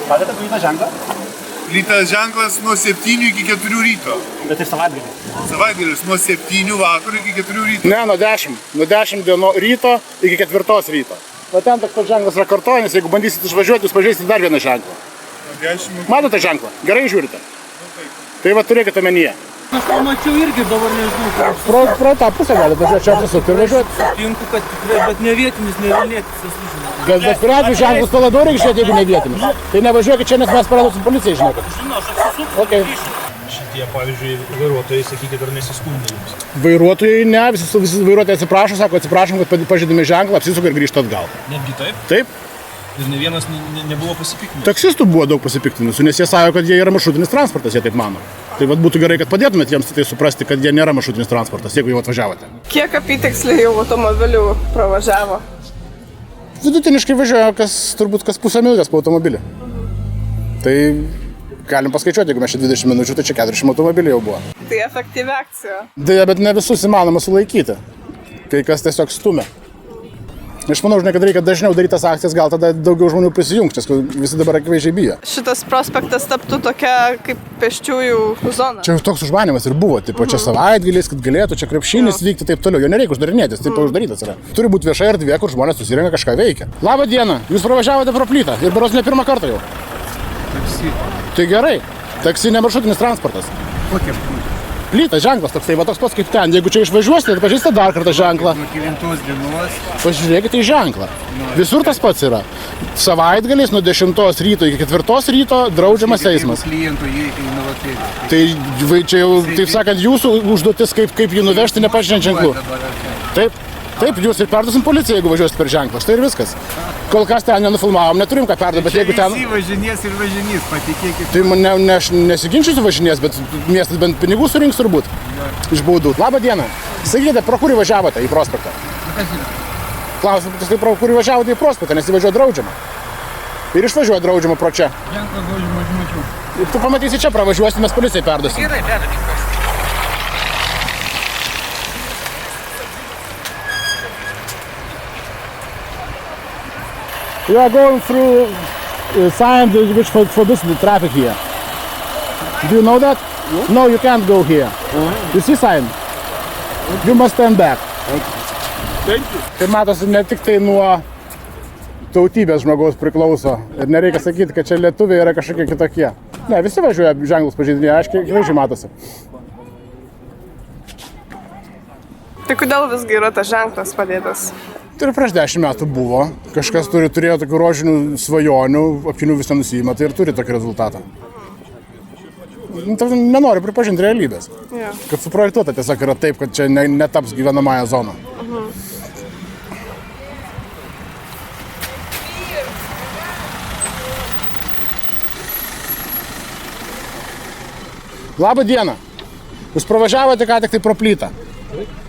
Matėte plytą ženklą? Plytas ženklas nuo 7 iki 4 ryto. Bet ir savaitgalį. Savaitgalis nuo 7 vakaro iki 4 ryto. Ne, nuo 10. Nuo 10 ryto iki 4 ryto. Va ten toks pats ženklas yra kartojinis, jeigu bandysit išvažiuoti, jūs pažeisite dar vieną ženklą. Nuo 10. Matote ženklą? Gerai žiūrite? Tai va turėkite omenyje. Aš pamačiau irgi, dabar nežinau. Pro tą pusę galite važiuoti, čia apsisukti ir važiuoti. Sutinku, kad tikrai, bet ne vietinis, ne Vilnietis. Bet kuriuo atveju ženklus to labiau reikia žiūrėti, jeigu ne vietinis. Tai nevažiuokit čia, nes mes paradusim policijai, žinokit. Žinau, aš apsisuksiu. Okay. Šitie, pavyzdžiui, vairuotojai, sakykit, ar nesiskundė jums? Vairuotojai ne, visi vairuotojai atsiprašo, sako atsiprašom, kad pažeidėme ženklą, apsisuka ir grįžta atgal. Netgi taip? Taip. Ir ne vienas nebuvo pasipiktinęs? Taksistų buvo daug pasipiktinusių, nes jie sako, kad jie yra maršrutinis transportas, jie taip mano. Tai vat būtų gerai, kad padėtumėt jiems tai suprasti, kad jie nėra maršrutinis transportas, jeigu jau atvažiavote. Kiek apytiksliai jau automobilių pravažiavo? Vidutiniškai važiuoja turbūt kas pusę minutės po automobilį. Tai galim paskaičiuoti, jeigu mes čia 20 minučių, tai čia 40 automobilių jau buvo. Tai efektyvi akcija. Deja, bet ne visus įmanoma sulaikyti. Kai kas tiesiog stumia. Aš manau, žinai, kad reikia dažniau daryti tas akcijas, gal tada daugiau žmonių prisijungs, nes visi dabar akivaizdžiai bijo. Šitas prospektas taptų tokia kaip pėsčiųjų zona. Čia toks užmanymas ir buvo, tipo, čia savaitgalis, kad galėtų čia krepšinis vykti taip toliau. Jo nereikia uždarinėtis, taip uždarytas yra. Turi būti vieša erdvė, kur žmonės susirenka kažką veikia. Labą dieną, jūs pravažiavote pro plytą ir berods ne pirmą kartą jau. Taksi. Tai gerai, taksi ne maršrutinis transportas. Kokia? Plyta ženklas toksai, va toks pats kaip ten. Jeigu čia išvažiuosite, tai pažįsite dar kartą ženklą. Nuo 9 dienos. Pažiūrėkite į ženklą. Visur tas pats yra. Savaitgaliais nuo 10 ryto iki 4 ryto draudžiamas eismas. Klientų jie inovatyviai. Tai čia jau, taip sakant, jūsų užduotis, kaip jį nuvežti nepažinant ženklų. Taip, jūs ir perduosim policiją, jeigu važiuosit per ženklą. Štai ir viskas. Kol kas ten nenufilmavom, neturim ką perduoti, bet jeigu ten... Visi važinės ir važinės, patikėkit. Tai nesiginčysiu važinės, bet miestas bent pinigų surinks turbūt. Iš baudų. Labą dieną. Sakykite, pro kurį važiavote į prospektą? Klausiu, tai pro kurį važiavote į prospektą, nes įvažiuoja draudžiama. Ir išvažiuoja draudžiama pro čia. Ženklas draudžiama, aš mačiau. Ir tu pamatysi čia, pravažiuosi, mes policijai perduosim. Gerai, perduokim. You are going through sign which forbids the traffic here. Do you know that? Yeah. No, you can't go here. You see sign? You must stand back. Thank you. Tai matosi, ne tik tai nuo tautybės žmogaus priklauso. Ir nereikia sakyti, kad čia lietuviai yra kažkokie kitokie. Ne, visi važiuoja ženklus pažeidinėje, aiškiai, akivaizdžiai matosi. Tai kodėl visgi yra tas ženklas padėtas? Tai ir prieš 10 metų buvo. Kažkas turėjo tokių rožinių svajonių, apkinių visą nusiima, tai ir turi tokį rezultatą. Nenoriu pripažinti realybės. Yeah. Kad suprojektuota tiesiog yra taip, kad čia netaps gyvenamąją zoną. Labą dieną. Jūs pravažiavote ką tik tai pro plytą.